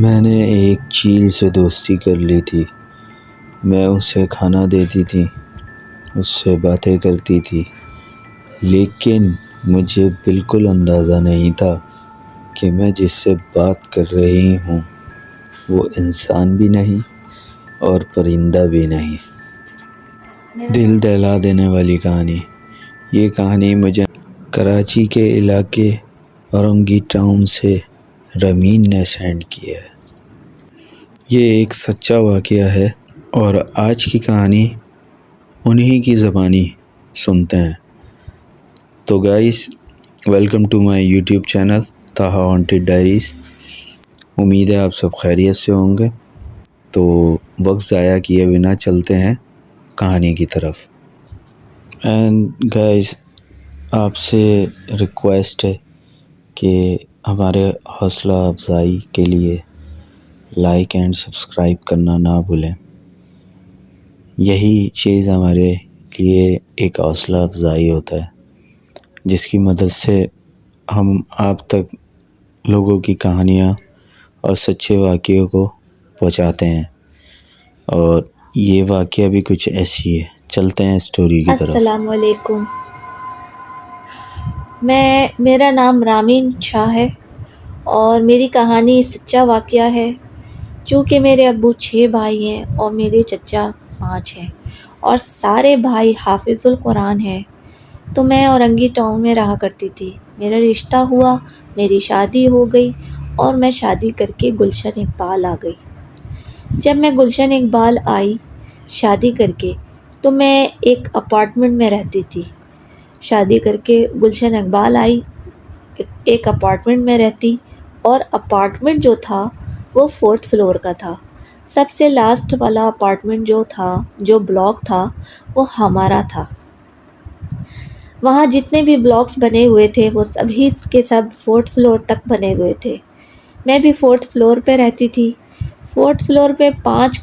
میں نے ایک چیل سے دوستی کر لی تھی۔ میں اسے کھانا دیتی تھی، اس سے باتیں کرتی تھی، لیکن مجھے بالکل اندازہ نہیں تھا کہ میں جس سے بات کر رہی ہوں وہ انسان بھی نہیں اور پرندہ بھی نہیں۔ دل دہلا دینے والی کہانی۔ یہ کہانی مجھے کراچی کے علاقے اورنگی ٹاؤن سے رمین نے سینڈ کیا ہے۔ یہ ایک سچا واقعہ ہے اور آج کی کہانی انہی کی زبانی سنتے ہیں۔ تو guys, welcome to my YouTube channel Taha haunted diaries. امید ہے آپ سب خیریت سے ہوں گے۔ تو وقت ضائع کیے بنا چلتے ہیں کہانی کی طرف۔ اینڈ گائز، آپ سے ریکویسٹ ہے کہ ہمارے حوصلہ افزائی کے لیے لائک اینڈ سبسکرائب کرنا نہ بھولیں۔ یہی چیز ہمارے لیے ایک حوصلہ افزائی ہوتا ہے، جس کی مدد سے ہم آپ تک لوگوں کی کہانیاں اور سچے واقعوں کو پہنچاتے ہیں۔ اور یہ واقعہ بھی کچھ ایسی ہے۔ چلتے ہیں اسٹوری کی طرف۔ السلام علیکم۔ میرا نام رامین شاہ ہے اور میری کہانی سچا واقعہ ہے۔ چونکہ میرے ابو 6 بھائی ہیں اور میرے چچا 5 ہیں اور سارے بھائی حافظ القرآن ہیں، تو میں اورنگی ٹاؤن میں رہا کرتی تھی۔ میرا رشتہ ہوا، میری شادی ہو گئی اور میں شادی کر کے گلشن اقبال آ گئی۔ جب میں گلشن اقبال آئی شادی کر کے، تو میں ایک اپارٹمنٹ میں رہتی تھی۔ شادی کر کے گلشن اقبال آئی، ایک اپارٹمنٹ میں رہتی، اور اپارٹمنٹ جو تھا وہ 4th فلور کا تھا۔ سب سے لاسٹ والا اپارٹمنٹ جو تھا، جو بلاک تھا، وہ ہمارا تھا۔ وہاں جتنے بھی بلاکس بنے ہوئے تھے وہ سبھی کے سب 4th فلور تک بنے ہوئے تھے۔ میں بھی 4th فلور پہ رہتی تھی۔ 4th فلور پہ 5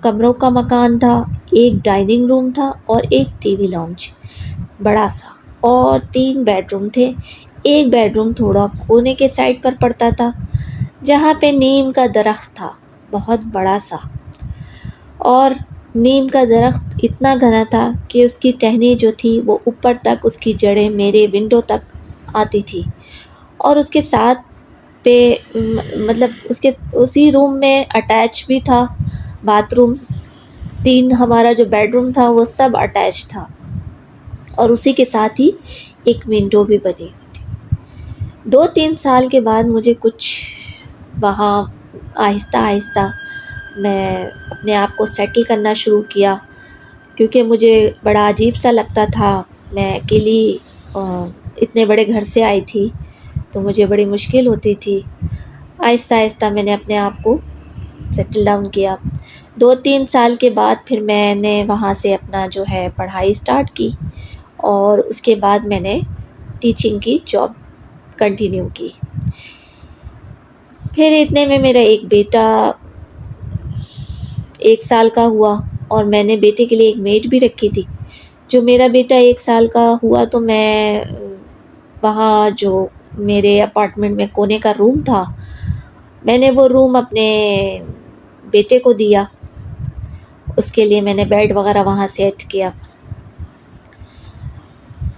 کمروں کا مکان تھا، ایک ڈائننگ روم تھا اور ایک ٹی وی لاؤنج بڑا سا، اور 3 بیڈ روم تھے۔ ایک بیڈ روم تھوڑا کونے کے سائڈ پر پڑتا تھا، جہاں پہ نیم کا درخت تھا، بہت بڑا سا، اور نیم کا درخت اتنا گھنا تھا کہ اس کی ٹہنی جو تھی وہ اوپر تک، اس کی جڑیں میرے ونڈو تک آتی تھی۔ اور اس کے ساتھ پہ مطلب اسی روم میں اٹیچ بھی تھا باتھ روم۔ 3 ہمارا جو بیڈ روم تھا وہ سب اٹیچ تھا، اور اسی کے ساتھ ہی ایک ونڈو بھی بنی ہوئی تھی۔ 2-3 سال کے بعد مجھے کچھ وہاں آہستہ آہستہ میں اپنے آپ کو سیٹل کرنا شروع کیا، کیونکہ مجھے بڑا عجیب سا لگتا تھا۔ میں اکیلی اتنے بڑے گھر سے آئی تھی، تو مجھے بڑی مشکل ہوتی تھی۔ آہستہ آہستہ میں نے اپنے آپ کو سیٹل ڈاؤن کیا۔ 2-3 سال کے بعد پھر میں نے وہاں سے اپنا جو ہے پڑھائی سٹارٹ کی، اور اس کے بعد میں نے ٹیچنگ کی جاب کنٹینیو کی۔ پھر اتنے میں میرا ایک بیٹا 1 سال کا ہوا، اور میں نے بیٹے کے لیے ایک میڈ بھی رکھی تھی۔ جو میرا بیٹا 1 سال کا ہوا تو میں وہاں جو میرے اپارٹمنٹ میں کونے کا روم تھا، میں نے وہ روم اپنے بیٹے کو دیا۔ اس کے لیے میں نے بیڈ وغیرہ وہاں سیٹ کیا۔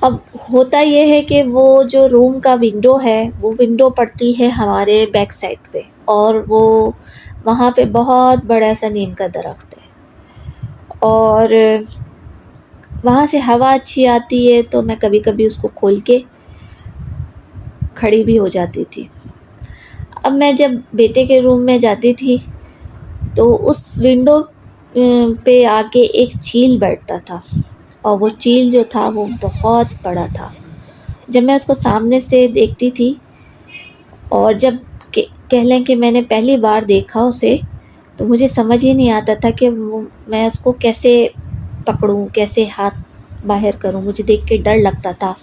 اب ہوتا یہ ہے کہ وہ جو روم کا ونڈو ہے، وہ ونڈو پڑتی ہے ہمارے بیک سائڈ پہ، اور وہاں پہ بہت بڑا سا نیم کا درخت ہے، اور وہاں سے ہوا اچھی آتی ہے، تو میں کبھی کبھی اس کو کھول کے کھڑی بھی ہو جاتی تھی۔ اب میں جب بیٹے کے روم میں جاتی تھی تو اس ونڈو پہ آ کے ایک چیل بیٹھتا تھا، اور وہ چیل جو تھا وہ بہت بڑا تھا۔ جب میں اس کو سامنے سے دیکھتی تھی، اور جب کہہ لیں کہ میں نے پہلی بار دیکھا اسے، تو مجھے سمجھ ہی نہیں آتا تھا کہ میں اس کو کیسے پکڑوں، کیسے ہاتھ باہر کروں۔ مجھے دیکھ کے ڈر لگتا تھا۔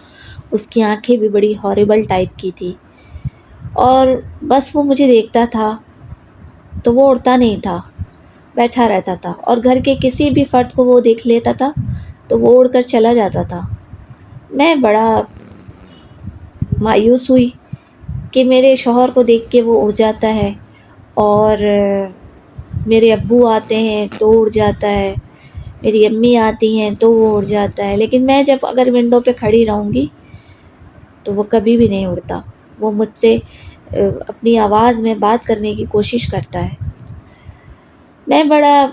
اس کی آنکھیں بھی بڑی ہاریبل ٹائپ کی تھی، اور بس وہ مجھے دیکھتا تھا تو وہ اڑتا نہیں تھا، بیٹھا رہتا تھا، اور گھر کے کسی بھی فرد کو وہ دیکھ لیتا تھا تو وہ اڑ کر چلا جاتا تھا۔ میں بڑا مایوس ہوئی کہ میرے شوہر کو دیکھ کے وہ اڑ جاتا ہے، اور میرے ابو آتے ہیں تو اڑ جاتا ہے، میری امی آتی ہیں تو وہ اڑ جاتا ہے، لیکن میں جب اگر ونڈو پہ کھڑی رہوں گی تو وہ کبھی بھی نہیں اڑتا۔ وہ مجھ سے اپنی آواز میں بات کرنے کی کوشش کرتا ہے۔ میں بڑا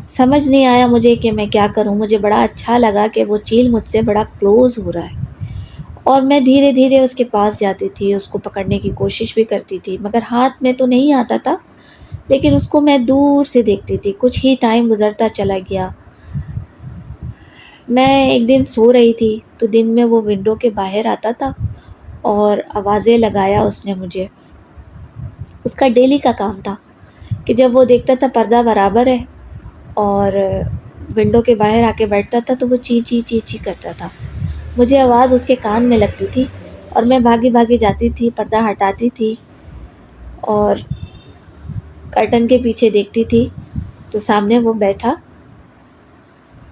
سمجھ نہیں آیا مجھے کہ میں کیا کروں۔ مجھے بڑا اچھا لگا کہ وہ چیل مجھ سے بڑا کلوز ہو رہا ہے، اور میں دھیرے دھیرے اس کے پاس جاتی تھی، اس کو پکڑنے کی کوشش بھی کرتی تھی، مگر ہاتھ میں تو نہیں آتا تھا، لیکن اس کو میں دور سے دیکھتی تھی۔ کچھ ہی ٹائم گزرتا چلا گیا۔ میں ایک دن سو رہی تھی تو دن میں وہ ونڈو کے باہر آتا تھا اور آوازیں لگایا اس نے مجھے۔ اس کا ڈیلی کا کام تھا کہ جب وہ دیکھتا تھا پردہ برابر ہے اور ونڈو کے باہر آ کے بیٹھتا تھا تو وہ چی چی چی چی کرتا تھا۔ مجھے آواز اس کے کان میں لگتی تھی اور میں بھاگی بھاگی جاتی تھی، پردہ ہٹاتی تھی اور کرٹن کے پیچھے دیکھتی تھی تو سامنے وہ بیٹھا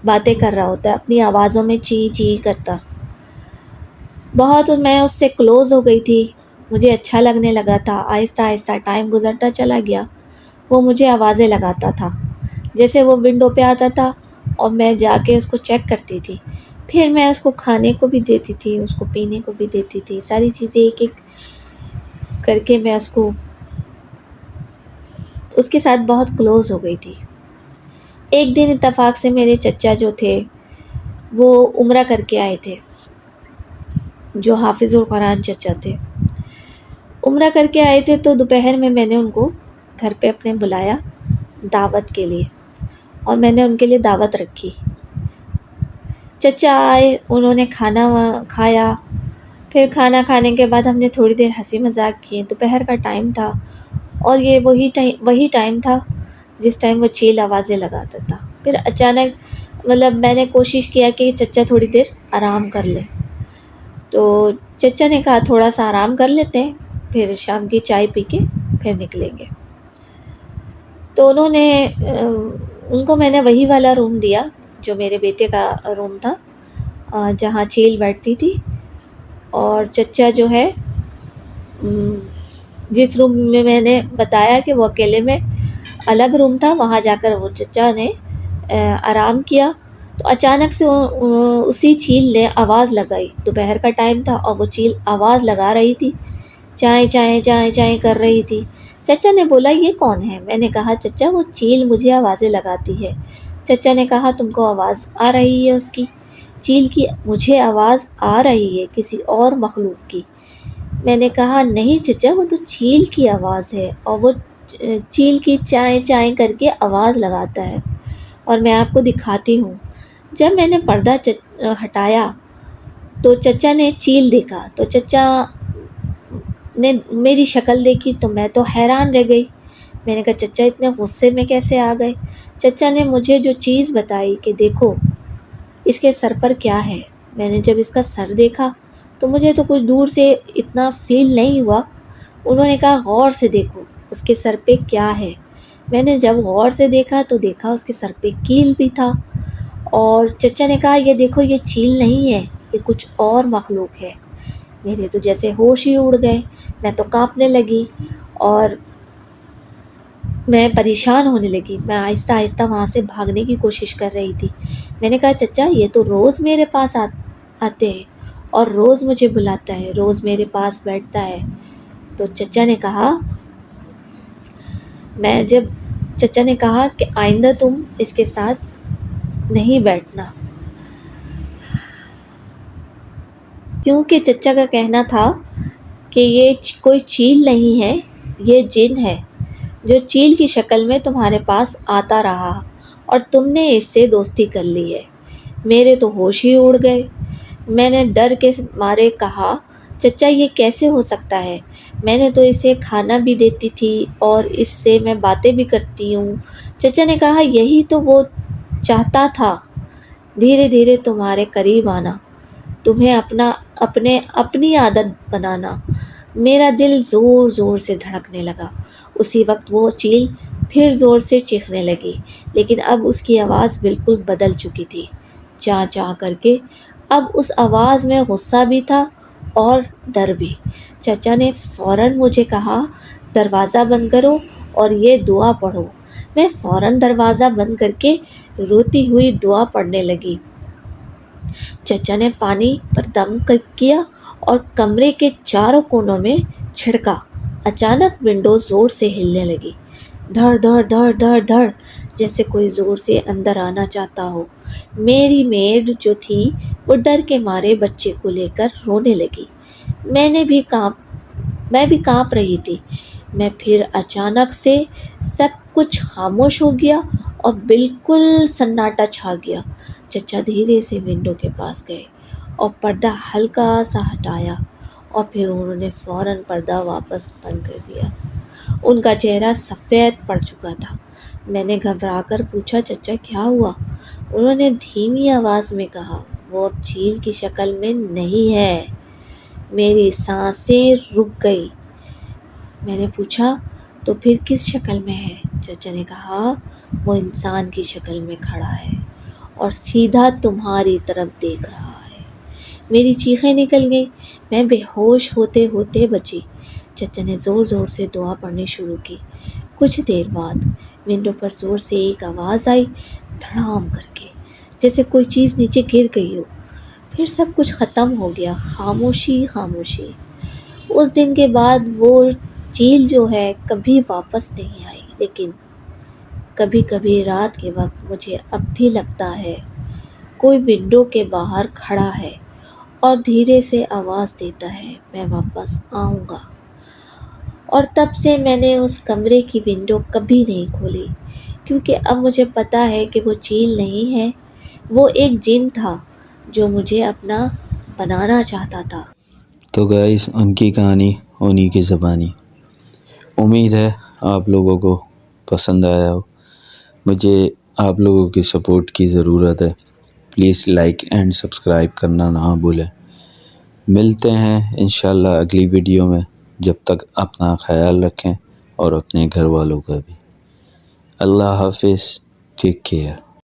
باتیں کر رہا ہوتا ہے، اپنی آوازوں میں چی چی کرتا۔ بہت میں اس سے کلوز ہو گئی تھی، مجھے اچھا لگنے لگا تھا۔ آہستہ آہستہ ٹائم گزرتا چلا گیا، وہ مجھے آوازیں لگاتا تھا۔ جیسے وہ ونڈو پہ آتا تھا اور میں جا کے اس کو چیک کرتی تھی، پھر میں اس کو کھانے کو بھی دیتی تھی، اس کو پینے کو بھی دیتی تھی، ساری چیزیں ایک ایک کر کے میں اس کے ساتھ بہت کلوز ہو گئی تھی۔ ایک دن اتفاق سے میرے چچا جو تھے وہ عمرہ کر کے آئے تھے، جو حافظ القرآن چچا تھے، عمرہ کر کے آئے تھے، تو دوپہر میں نے ان کو گھر پہ اپنے بلایا دعوت کے لیے، اور میں نے ان کے لیے دعوت رکھی۔ چچا آئے، انہوں نے کھانا کھایا، پھر کھانا کھانے کے بعد ہم نے تھوڑی دیر ہنسی مذاق کیے۔ دوپہر کا ٹائم تھا اور یہ وہی ٹائم تھا جس ٹائم وہ چیل آوازیں لگاتا تھا۔ پھر اچانک میں نے کوشش کیا کہ چچا تھوڑی دیر آرام کر لیں، تو چچا نے کہا تھوڑا سا آرام کر لیتے ہیں، پھر شام کی چائے پی کے پھر نکلیں گے۔ تو ان کو میں نے وہی والا روم دیا جو میرے بیٹے کا روم تھا، جہاں چیل بیٹھتی تھی، اور چچا جو ہے جس روم میں نے بتایا کہ وہ اکیلے میں الگ روم تھا، وہاں جا کر وہ چچا نے آرام کیا۔ تو اچانک سے اسی چیل نے آواز لگائی۔ دوپہر کا ٹائم تھا اور وہ چیل آواز لگا رہی تھی، چائیں چائیں چائیں چائیں کر رہی تھی۔ چچا نے بولا یہ کون ہے؟ میں نے کہا چچا وہ چیل مجھے آوازیں لگاتی ہے۔ چچا نے کہا تم کو آواز آ رہی ہے اس کی؟ چیل کی؟ مجھے آواز آ رہی ہے کسی اور مخلوق کی۔ میں نے کہا نہیں چچا، وہ تو چیل کی آواز ہے، اور وہ چیل کی چائیں چائیں کر کے آواز لگاتا ہے، اور میں آپ کو دکھاتی ہوں۔ جب میں نے پردہ ہٹایا تو چچا نے چیل دیکھا، تو چچا نے میری شکل دیکھی تو میں تو حیران رہ گئی۔ میں نے کہا چچا اتنے غصے میں کیسے آ گئے؟ چچا نے مجھے جو چیز بتائی کہ دیکھو اس کے سر پر کیا ہے۔ میں نے جب اس کا سر دیکھا تو مجھے تو کچھ دور سے اتنا فیل نہیں ہوا۔ انہوں نے کہا غور سے دیکھو اس کے سر پہ کیا ہے۔ میں نے جب غور سے دیکھا تو دیکھا اس کے سر پہ کیل بھی تھا، اور چچا نے کہا یہ دیکھو یہ چیل نہیں ہے، یہ کچھ اور مخلوق ہے۔ میرے تو جیسے ہوش ہی اڑ گئے، میں تو کانپنے لگی اور میں پریشان ہونے لگی۔ میں آہستہ آہستہ وہاں سے بھاگنے کی کوشش کر رہی تھی۔ میں نے کہا چچا یہ تو روز میرے پاس آتے ہیں اور روز مجھے بلاتا ہے، روز میرے پاس بیٹھتا ہے۔ تو چچا نے کہا کہ آئندہ تم اس کے ساتھ نہیں بیٹھنا، کیونکہ چچا کا کہنا تھا کہ یہ کوئی چیل نہیں ہے، یہ جن ہے جو چیل کی شکل میں تمہارے پاس آتا رہا اور تم نے اس سے دوستی کر لی ہے۔ میرے تو ہوش ہی اڑ گئے۔ میں نے ڈر کے مارے کہا چچا یہ کیسے ہو سکتا ہے؟ میں نے تو اسے کھانا بھی دیتی تھی اور اس سے میں باتیں بھی کرتی ہوں۔ چچا نے کہا یہی تو وہ چاہتا تھا، دھیرے دھیرے تمہارے قریب آنا، تمہیں اپنی عادت بنانا۔ میرا دل زور زور سے دھڑکنے لگا۔ اسی وقت وہ چیل پھر زور سے چیخنے لگی، لیکن اب اس کی آواز بالکل بدل چکی تھی، چاں چاں کر کے۔ اب اس آواز میں غصہ بھی تھا اور ڈر بھی۔ چچا نے فوراً مجھے کہا دروازہ بند کرو اور یہ دعا پڑھو۔ میں فوراً دروازہ بند کر کے روتی ہوئی دعا پڑھنے لگی۔ چچا نے پانی پر دم کیا اور کمرے کے چاروں کونوں میں چھڑکا۔ اچانک ونڈو زور سے ہلنے لگی، دھڑ دھڑ دھڑ دھڑ دھڑ، جیسے کوئی زور سے اندر آنا چاہتا ہو۔ میری میڈ جو تھی وہ ڈر کے مارے بچے کو لے کر رونے لگی۔ میں بھی کانپ رہی تھی۔ میں پھر اچانک سے سب کچھ خاموش ہو گیا اور بالکل سناٹا چھا گیا۔ چچا دھیرے سے ونڈو کے پاس گئے اور پردہ ہلکا سا ہٹایا اور پھر انہوں نے فوراً پردہ واپس بند کر دیا۔ ان کا چہرہ سفید پڑ چکا تھا۔ میں نے گھبرا کر پوچھا، چچا کیا ہوا؟ انہوں نے دھیمی آواز میں کہا، وہ اب چیل کی شکل میں نہیں ہے۔ میری سانسیں رک گئی۔ میں نے پوچھا، تو پھر کس شکل میں ہے؟ چچا نے کہا، وہ انسان کی شکل میں کھڑا ہے اور سیدھا تمہاری طرف دیکھ رہا ہے۔ میری چیخیں نکل گئیں۔ میں بے ہوش ہوتے ہوتے بچی۔ چچا نے زور زور سے دعا پڑھنی شروع کی۔ کچھ دیر بعد ونڈو پر زور سے ایک آواز آئی، دھڑام کر کے، جیسے کوئی چیز نیچے گر گئی ہو۔ پھر سب کچھ ختم ہو گیا، خاموشی خاموشی۔ اس دن کے بعد وہ چیل جو ہے کبھی واپس نہیں آئی، لیکن کبھی کبھی رات کے وقت مجھے اب بھی لگتا ہے کوئی ونڈو کے باہر کھڑا ہے اور دھیرے سے آواز دیتا ہے، میں واپس آؤں گا۔ اور تب سے میں نے اس کمرے کی ونڈو کبھی نہیں کھولی، کیونکہ اب مجھے پتا ہے کہ وہ چیل نہیں ہے، وہ ایک جن تھا جو مجھے اپنا بنانا چاہتا تھا۔ تو گائز، ان کی کہانی انہی کی زبانی۔ امید ہے آپ لوگوں کو پسند آیا ہو۔ مجھے آپ لوگوں کی سپورٹ کی ضرورت ہے۔ پلیز لائک اینڈ سبسکرائب کرنا نہ بھولیں۔ ملتے ہیں انشاءاللہ اگلی ویڈیو میں۔ جب تک اپنا خیال رکھیں اور اپنے گھر والوں کا بھی۔ اللہ حافظ، ٹیک کیئر۔